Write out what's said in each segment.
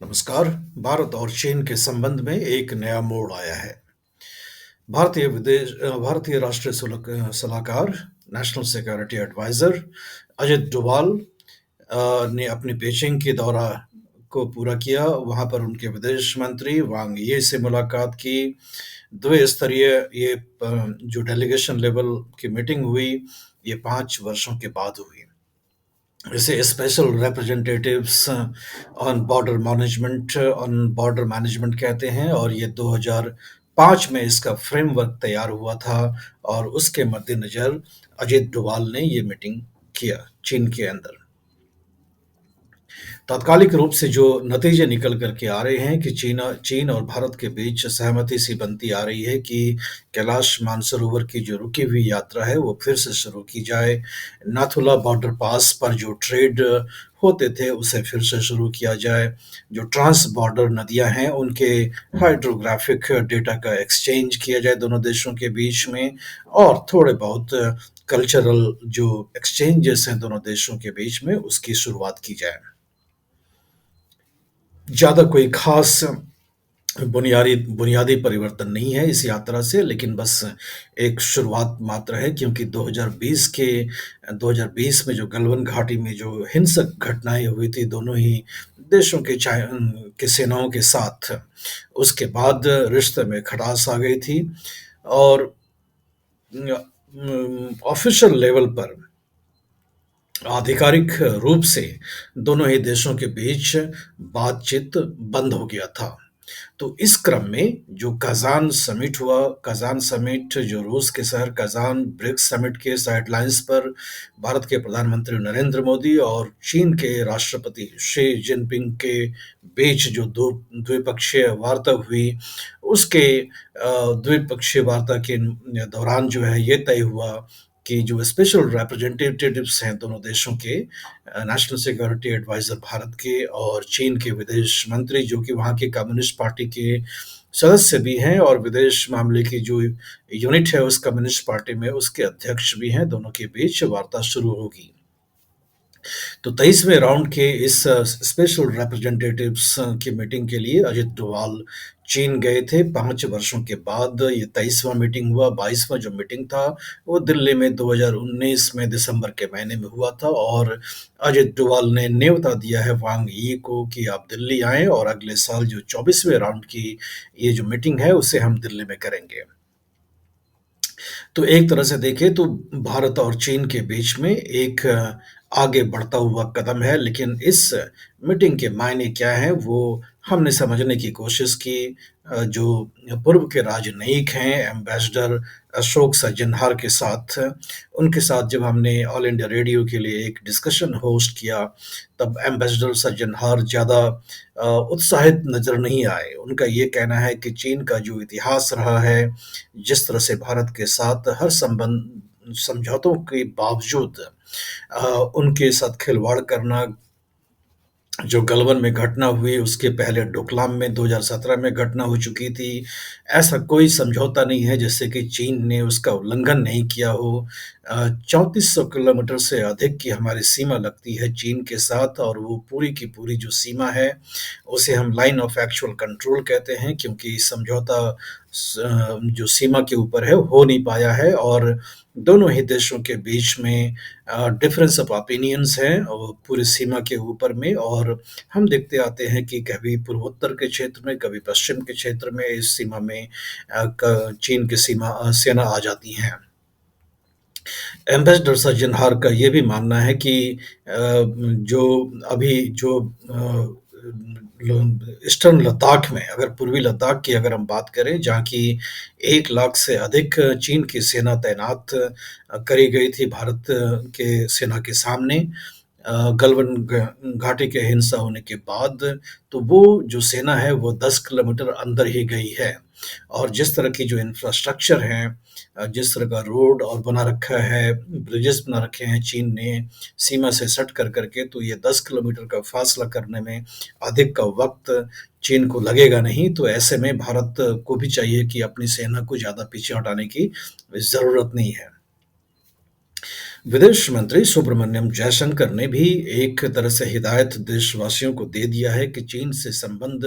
नमस्कार। भारत और चीन के संबंध में एक नया मोड़ आया है। भारतीय राष्ट्रीय सलाहकार, national security adviser Ajit Doval ने अपनी बीजिंग के दौरा को पूरा किया। वहां पर उनके विदेश मंत्री वांग यी से मुलाकात की। द्विस्तरीय ये जो डेलीगेशन लेवल की मीटिंग हुई, ये 5 वर्षों के बाद हुई। इसे special representatives on border management कहते हैं, और ये 2005 में इसका फ्रेमवर्क तैयार हुआ था। और उसके मद्देनजर अजित डोभाल ने ये मीटिंग किया चीन के अंदर। तात्कालिक रूप से जो नतीजे निकल कर के आ रहे हैं कि चीन और भारत के बीच सहमति सी बनती आ रही है कि कैलाश मानसरोवर की जो रुकी हुई यात्रा है वो फिर से शुरू की जाए। नाथुला बॉर्डर पास पर जो ट्रेड होते थे उसे फिर से शुरू किया जाए। जो ट्रांस बॉर्डर नदियां हैं उनके हाइड्रोग्राफिक डेटा का एक्सचेंज किया जाए दोनों देशों के बीच में। और थोड़े बहुत कल्चरल जो एक्सचेंजेस हैं दोनों देशों के बीच में, उसकी शुरुआत की जाए। ज़्यादा कोई ख़ास बुनियादी बुनियादी परिवर्तन नहीं है इस यात्रा से, लेकिन बस एक शुरुआत मात्र है, क्योंकि 2020 में जो गलवान घाटी में जो हिंसक घटनाएँ हुई थी दोनों ही देशों के सेनाओं के साथ, उसके बाद रिश्ते में खटास आ गई थी। और ऑफ़िशियल लेवल पर आधिकारिक रूप से दोनों ही देशों के बीच बातचीत बंद हो गया था। तो इस क्रम में जो कज़ान समिट हुआ, कज़ान समिट जो रूस के शहर कज़ान ब्रिक्स समिट के साइडलाइंस पर भारत के प्रधानमंत्री नरेंद्र मोदी और चीन के राष्ट्रपति शी जिनपिंग के बीच जो दो द्विपक्षीय वार्ता हुई, उसके द्विपक्षीय वार्ता के दौरान जो है ये तय हुआ कि जो स्पेशल रिप्रेजेंटेटिव्स हैं दोनों देशों के, नेशनल सिक्योरिटी एडवाइजर भारत के और चीन के विदेश मंत्री, जो कि वहाँ की कम्युनिस्ट पार्टी के सदस्य भी हैं और विदेश मामले की जो यूनिट है उस कम्युनिस्ट पार्टी में उसके अध्यक्ष भी हैं, दोनों के बीच वार्ता शुरू होगी। तो 23वें राउंड के इस स्पेशल रिप्रेजेंटेटिव्स की मीटिंग के लिए अजित डोभाल चीन गए थे। 5 वर्षों के बाद ये 23वां मीटिंग हुआ। 22वां जो मीटिंग था वो दिल्ली में 2019 में दिसंबर के महीने में हुआ था, और अजित डोभाल ने न्योता दिया है वांग यी को कि आप दिल्ली आएं और अगले साल जो 24वें राउंड की ये जो मीटिंग है उसे हम दिल्ली में करेंगे। तो एक तरह से देखें तो भारत और चीन के बीच में एक आगे बढ़ता हुआ कदम है, लेकिन इस मीटिंग के मायने क्या हैं वो हमने समझने की कोशिश की। जो पूर्व के राजनयिक हैं एम्बेसडर अशोक सज्जनहार के साथ, उनके साथ जब हमने ऑल इंडिया रेडियो के लिए एक डिस्कशन होस्ट किया, तब एम्बेसडर सज्जनहार ज़्यादा उत्साहित नज़र नहीं आए। उनका ये कहना है कि चीन का जो इतिहास रहा है, जिस तरह से भारत के साथ हर समझौतों के बावजूद उनके साथ खिलवाड़ करना, जो गलवान में घटना हुई उसके पहले डोकलाम में 2017 में घटना हो चुकी थी। ऐसा कोई समझौता नहीं है जिससे कि चीन ने उसका उल्लंघन नहीं किया हो। 3400 किलोमीटर से अधिक की हमारी सीमा लगती है चीन के साथ, और वो पूरी की पूरी जो सीमा है उसे हम लाइन ऑफ एक्चुअल कंट्रोल कहते हैं, क्योंकि समझौता जो सीमा के ऊपर है हो नहीं पाया है। और दोनों ही देशों के बीच में डिफरेंस ऑफ ओपिनियंस हैं और पूरी सीमा के ऊपर में। और हम देखते आते हैं कि कभी पूर्वोत्तर के क्षेत्र में, कभी पश्चिम के क्षेत्र में इस सीमा में चीन की सेना आ जाती हैं। एम्बेसडर सज्जनहार का ये भी मानना है कि जो अभी जो ईस्टर्न लद्दाख में, अगर पूर्वी लद्दाख की अगर हम बात करें, जहाँ की 1 लाख से अधिक चीन की सेना तैनात करी गई थी भारत के सेना के सामने गलवान घाटी के हिंसा होने के बाद, तो वो जो सेना है वो 10 किलोमीटर अंदर ही गई है। और जिस तरह की जो इंफ्रास्ट्रक्चर है, जिस तरह का रोड और बना रखा है, ब्रिजेस बना रखे हैं चीन ने सीमा से सट कर करके, तो ये 10 किलोमीटर का फासला करने में अधिक का वक्त चीन को लगेगा नहीं। तो ऐसे में भारत को भी चाहिए कि अपनी सेना को ज़्यादा पीछे हटाने की ज़रूरत नहीं है। विदेश मंत्री सुब्रमण्यम जयशंकर ने भी एक तरह से हिदायत देशवासियों को दे दिया है कि चीन से संबंध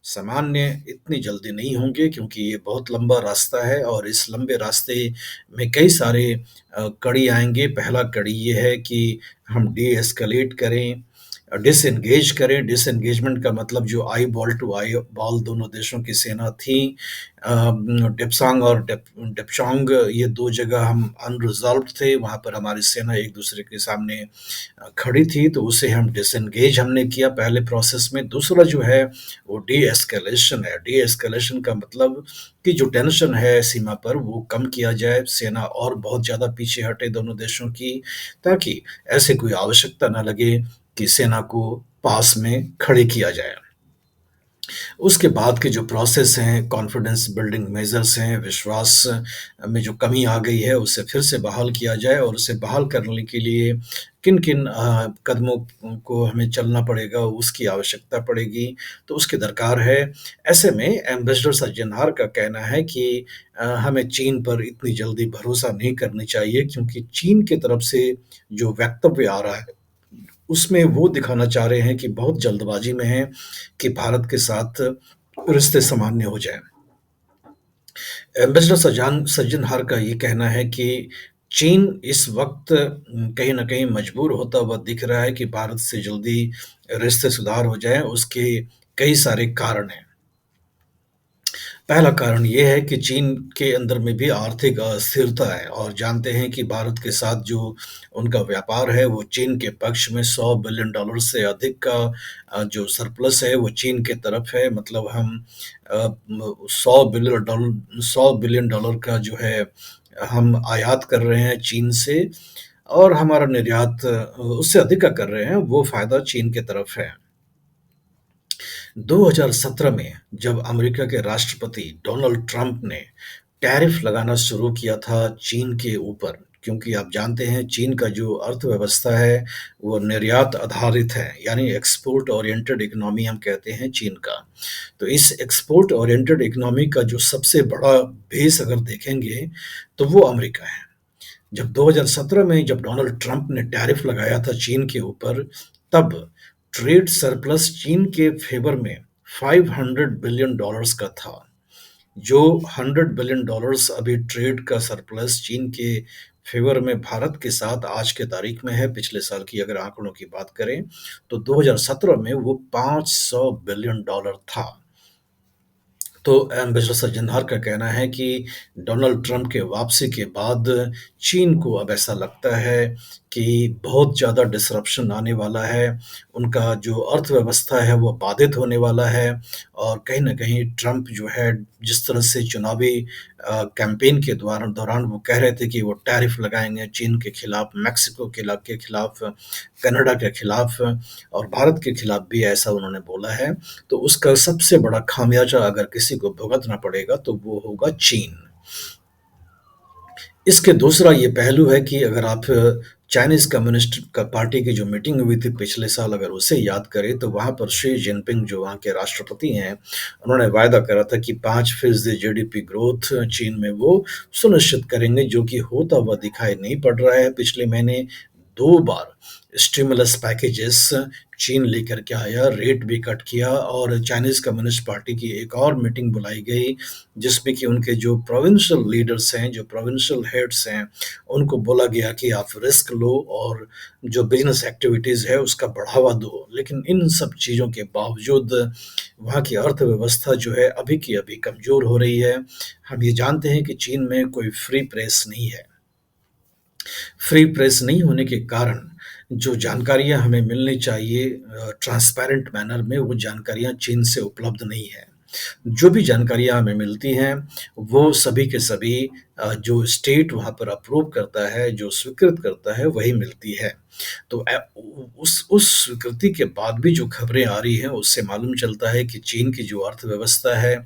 सामान्य इतनी जल्दी नहीं होंगे, क्योंकि ये बहुत लंबा रास्ता है और इस लंबे रास्ते में कई सारे कड़ी आएंगे। पहला कड़ी ये है कि हम डी एस्केलेट करें, डिसएंगेज करें। डिसएंगेजमेंट का मतलब जो eyeball to eyeball दोनों देशों की सेना थी, डेप्सांग और डेपचोंग, ये दो जगह हम अनरिजॉल्व्ड थे, वहाँ पर हमारी सेना एक दूसरे के सामने खड़ी थी, तो उसे हम डिसएंगेज हमने किया पहले प्रोसेस में। दूसरा जो है वो डी एस्केलेशन है। डी एस्केलेशन का मतलब कि जो टेंशन है सीमा पर वो कम किया जाए, सेना और बहुत ज़्यादा पीछे हटे दोनों देशों की, ताकि ऐसे कोई आवश्यकता ना लगे कि सेना को पास में खड़े किया जाए। उसके बाद के जो प्रोसेस हैं, कॉन्फिडेंस बिल्डिंग मेजर्स हैं, विश्वास में जो कमी आ गई है उसे फिर से बहाल किया जाए, और उसे बहाल करने के लिए किन किन कदमों को हमें चलना पड़ेगा, उसकी आवश्यकता पड़ेगी, तो उसकी दरकार है। ऐसे में एम्बेसडर सज्जनहार का कहना है कि हमें चीन पर इतनी जल्दी भरोसा नहीं करनी चाहिए, क्योंकि चीन की तरफ से जो वक्तव्य आ रहा है उसमें वो दिखाना चाह रहे हैं कि बहुत जल्दबाजी में हैं कि भारत के साथ रिश्ते सामान्य हो जाएँ। एम्बेसडर सज्जनहार का ये कहना है कि चीन इस वक़्त कहीं न कहीं मजबूर होता हुआ दिख रहा है कि भारत से जल्दी रिश्ते सुधार हो जाएँ। उसके कई सारे कारण हैं। पहला कारण ये है कि चीन के अंदर में भी आर्थिक अस्थिरता है, और जानते हैं कि भारत के साथ जो उनका व्यापार है वो चीन के पक्ष में $100 बिलियन से अधिक का जो सरप्लस है वो चीन के तरफ है। मतलब हम $100 बिलियन का जो है हम आयात कर रहे हैं चीन से, और हमारा निर्यात उससे अधिक का कर रहे हैं, वो फ़ायदा चीन के तरफ है। 2017 में जब अमेरिका के राष्ट्रपति डोनाल्ड ट्रंप ने टैरिफ लगाना शुरू किया था चीन के ऊपर, क्योंकि आप जानते हैं चीन का जो अर्थव्यवस्था है वो निर्यात आधारित है, यानी एक्सपोर्ट ओरिएंटेड इकोनॉमी हम कहते हैं चीन का। तो इस एक्सपोर्ट ओरिएंटेड इकोनॉमी का जो सबसे बड़ा बेस अगर देखेंगे तो वो अमेरिका है। जब 2017 में जब डोनाल्ड ट्रंप ने टैरिफ लगाया था चीन के ऊपर, तब ट्रेड सरप्लस चीन के फेवर में $500 बिलियन का था। जो $100 बिलियन अभी ट्रेड का सरप्लस चीन के फेवर में भारत के साथ आज के तारीख में है, पिछले साल की अगर आंकड़ों की बात करें, तो 2017 में वो $500 बिलियन था। तो एम्बेसडर सज्जनहार का कहना है कि डोनाल्ड ट्रंप के वापसी के बाद चीन को अब ऐसा लगता है कि बहुत ज़्यादा डिसरप्शन आने वाला है, उनका जो अर्थव्यवस्था है वो बाधित होने वाला है, और कहीं न कहीं ट्रंप जो है जिस तरह से चुनावी कैंपेन के दौरान वो कह रहे थे कि वो टैरिफ लगाएँगे चीन के खिलाफ, मेक्सिको के खिलाफ, कनाडा के खिलाफ और भारत के खिलाफ भी ऐसा उन्होंने बोला है। तो उसका सबसे बड़ा खामियाजा अगर किसी को भुगतना पड़ेगा तो वो होगा चीन। इसके दूसरा ये पहलू है कि अगर आप चाइनीज़ कम्युनिस्ट का पार्टी की जो मीटिंग हुई थी पिछले साल, अगर उसे याद करें, तो वहाँ पर शी जिनपिंग जो वहाँ के राष्ट्रपति हैं, उन्होंने वायदा करा था कि 5% जीडीपी ग्रोथ चीन में वो सुनिश्चित करेंगे, जो कि होता हुआ दिखाई नहीं पड़ रहा है। पिछले महीने 2 बार स्टिमुलस पैकेजेस चीन लेकर के आया, रेट भी कट किया, और चाइनीज़ कम्युनिस्ट पार्टी की एक और मीटिंग बुलाई गई, जिसमें कि उनके जो प्रोविंशियल लीडर्स हैं, जो प्रोविंशियल हेड्स हैं, उनको बोला गया कि आप रिस्क लो और जो बिज़नेस एक्टिविटीज़ है उसका बढ़ावा दो। लेकिन इन सब चीज़ों के बावजूद वहाँ की अर्थव्यवस्था जो है अभी की अभी कमज़ोर हो रही है। हम ये जानते हैं कि चीन में कोई फ्री प्रेस नहीं है। फ्री प्रेस नहीं होने के कारण जो जानकारियाँ हमें मिलनी चाहिए ट्रांसपेरेंट मैनर में, वो जानकारियाँ चीन से उपलब्ध नहीं है। जो भी जानकारियाँ हमें मिलती हैं, वो सभी के सभी जो स्टेट वहाँ पर अप्रूव करता है, जो स्वीकृत करता है, वही मिलती है। तो उस स्वीकृति के बाद भी जो खबरें आ रही हैं, उससे मालूम चलता है कि चीन की जो अर्थव्यवस्था है,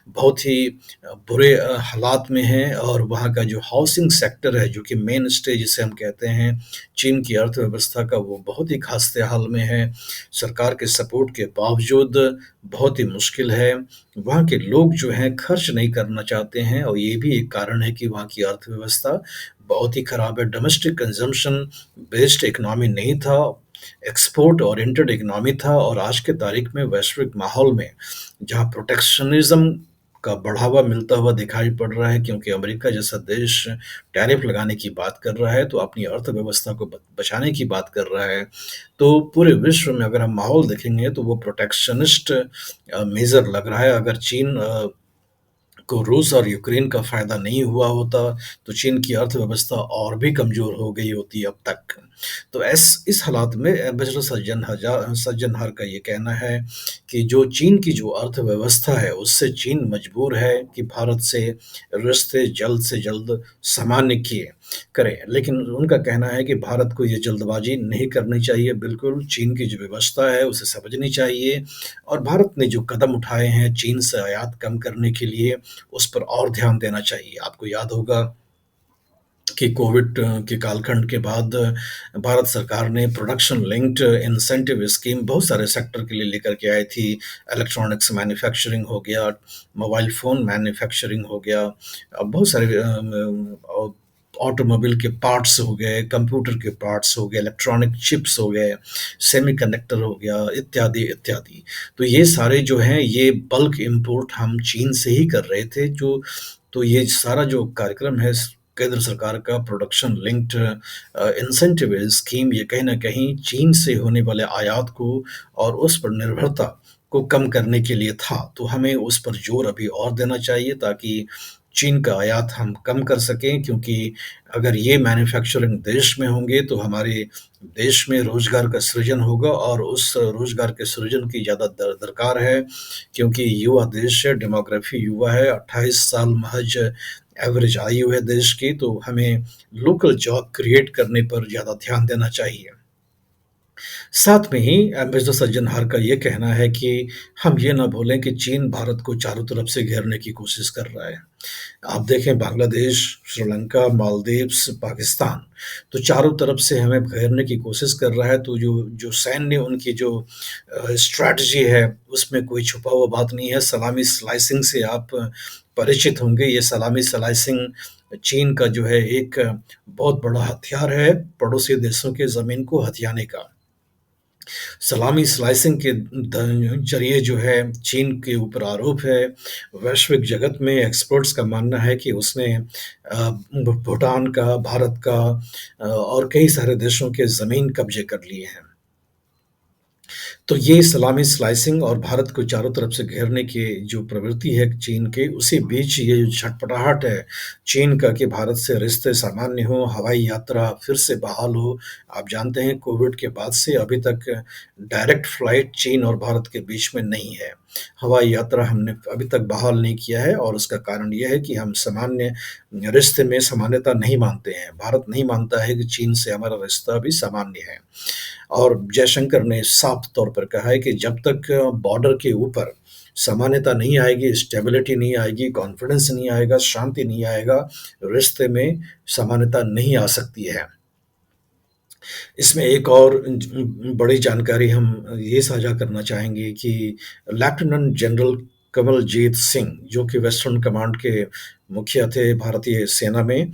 बहुत ही बुरे हालात में है, और वहाँ का जो हाउसिंग सेक्टर है, जो कि मेनस्टे जिसे हम कहते हैं, चीन की अर्थव्यवस्था का, वो बहुत ही खस्ते हाल में है। सरकार के सपोर्ट के बावजूद बहुत ही मुश्किल है। वहाँ के लोग जो हैं खर्च नहीं करना चाहते हैं, और ये भी एक कारण है कि वहाँ की अर्थव्यवस्था बहुत ही खराब है। डोमेस्टिक कंज़म्पशन बेस्ड इकोनॉमी नहीं था, एक्सपोर्ट ओरिएंटेड इकोनॉमी था और आज के तारीख में वैश्विक माहौल में जहाँ प्रोटेक्शनिज़्म का बढ़ावा मिलता हुआ दिखाई पड़ रहा है क्योंकि अमेरिका जैसा देश टैरिफ लगाने की बात कर रहा है, तो अपनी अर्थव्यवस्था को ब बचाने की बात कर रहा है। तो पूरे विश्व में अगर हम माहौल देखेंगे तो वो प्रोटेक्शनिस्ट मेजर लग रहा है। अगर चीन को रूस और यूक्रेन का फ़ायदा नहीं हुआ होता, तो चीन की अर्थव्यवस्था और भी कमज़ोर हो गई होती अब तक। तो इस हालात में एम्बेसडर सज्जनहार का ये कहना है कि जो चीन की जो अर्थव्यवस्था है, उससे चीन मजबूर है कि भारत से रिश्ते जल्द से जल्द सामान्य किए करें। लेकिन उनका कहना है कि भारत को ये जल्दबाज़ी नहीं करनी चाहिए बिल्कुल, चीन की जो व्यवस्था है, उसे समझनी चाहिए और भारत ने जो कदम उठाए हैं चीन से आयात कम करने के लिए, उस पर और ध्यान देना चाहिए। आपको याद होगा कि कोविड के कालखंड के बाद भारत सरकार ने प्रोडक्शन लिंक्ड इंसेंटिव स्कीम बहुत सारे सेक्टर के लिए लेकर के आई थी। इलेक्ट्रॉनिक्स मैन्युफैक्चरिंग हो गया, मोबाइल फ़ोन मैन्युफैक्चरिंग हो गया, बहुत सारे ऑटोमोबाइल के पार्ट्स हो गए, कंप्यूटर के पार्ट्स हो गए, इलेक्ट्रॉनिक चिप्स हो गए, सेमीकंडक्टर हो गया, इत्यादि, इत्यादि। तो ये सारे जो हैं, ये बल्क इम्पोर्ट हम चीन से ही कर रहे थे, जो तो ये सारा जो कार्यक्रम है केंद्र सरकार का प्रोडक्शन लिंक्ड इंसेंटिव स्कीम, ये कहीं न कहीं चीन से होने वाले आयात को और उस पर निर्भरता को कम करने के लिए था। तो हमें उस पर ज़ोर अभी और देना चाहिए ताकि चीन का आयात हम कम कर सकें क्योंकि अगर ये मैन्युफैक्चरिंग देश में होंगे तो हमारे देश में रोज़गार का सृजन होगा और उस रोज़गार के सृजन की ज़्यादा दरकार है क्योंकि युवा देश है, डेमोग्राफी युवा है, 28 साल महज़ एवरेज आयु है देश की, तो हमें लोकल जॉब क्रिएट करने पर ज़्यादा ध्यान देना चाहिए। साथ में ही एम्बेसडर सज्जनहार का ये कहना है कि हम ये ना भूलें कि चीन भारत को चारों तरफ से घेरने की कोशिश कर रहा है। आप देखें बांग्लादेश, श्रीलंका, मालदीव्स, पाकिस्तान, तो चारों तरफ से हमें घेरने की कोशिश कर रहा है, तो जो जो सैन्य उनकी जो स्ट्रैटेजी है, उसमें कोई छुपा हुआ बात नहीं है। सलामी स्लाइसिंग से आप परिचित होंगे, ये सलामी स्लाइसिंग चीन का जो है एक बहुत बड़ा हथियार है, पड़ोसी देशों के ज़मीन को हथियाने का। सलामी स्लाइसिंग के ज़रिए जो है चीन के ऊपर आरोप है। वैश्विक जगत में एक्सपर्ट्स का मानना है कि उसने भूटान का, भारत का और कई सारे देशों के ज़मीन कब्ज़े कर लिए हैं। तो ये सलामी स्लाइसिंग और भारत को चारों तरफ से घेरने की जो प्रवृत्ति है चीन के, उसी बीच ये जो छटपटाहट है चीन का कि भारत से रिश्ते सामान्य हों, हवाई यात्रा फिर से बहाल हो। आप जानते हैं कोविड के बाद से अभी तक डायरेक्ट फ्लाइट चीन और भारत के बीच में नहीं है। हवाई यात्रा हमने अभी तक बहाल नहीं किया है और उसका कारण ये है कि हम सामान्य रिश्ते में सामान्यता नहीं मानते हैं। भारत नहीं मानता है कि चीन से हमारा रिश्ता भी सामान्य है। और जयशंकर ने साफ तौर पर कहा है कि जब तक बॉर्डर के ऊपर सामान्यता नहीं आएगी, स्टेबिलिटी नहीं आएगी, कॉन्फिडेंस नहीं आएगा, शांति नहीं आएगा, रिश्ते में सामान्यता नहीं आ सकती है। इसमें एक और बड़ी जानकारी हम ये साझा करना चाहेंगे कि लेफ्टिनेंट जनरल कमलजीत सिंह, जो कि वेस्टर्न कमांड के मुखिया थे भारतीय सेना में,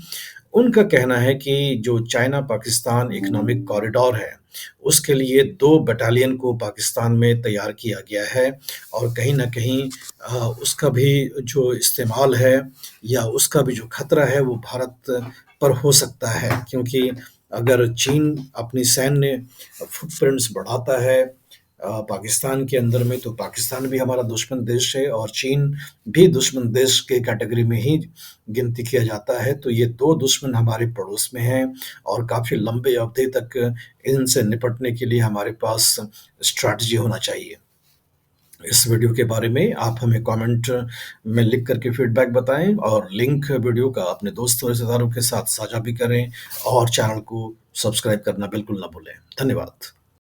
उनका कहना है कि जो चाइना-पाकिस्तान इकोनॉमिक कॉरिडोर है, उसके लिए 2 बटालियन को पाकिस्तान में तैयार किया गया है और कहीं न कहीं उसका भी जो इस्तेमाल है या उसका भी जो खतरा है, वो भारत पर हो सकता है क्योंकि अगर चीन अपनी सैन्य फुटप्रिंट्स बढ़ाता है पाकिस्तान के अंदर में, तो पाकिस्तान भी हमारा दुश्मन देश है और चीन भी दुश्मन देश के कैटेगरी में ही गिनती किया जाता है। तो ये 2 दुश्मन हमारे पड़ोस में हैं और काफ़ी लंबे अवधि तक इनसे निपटने के लिए हमारे पास स्ट्रैटेजी होना चाहिए। इस वीडियो के बारे में आप हमें कमेंट में लिख कर के फीडबैक बताएँ और लिंक वीडियो का अपने दोस्तों रिश्तेदारों के साथ साझा भी करें और चैनल को सब्सक्राइब करना बिल्कुल ना भूलें। धन्यवाद।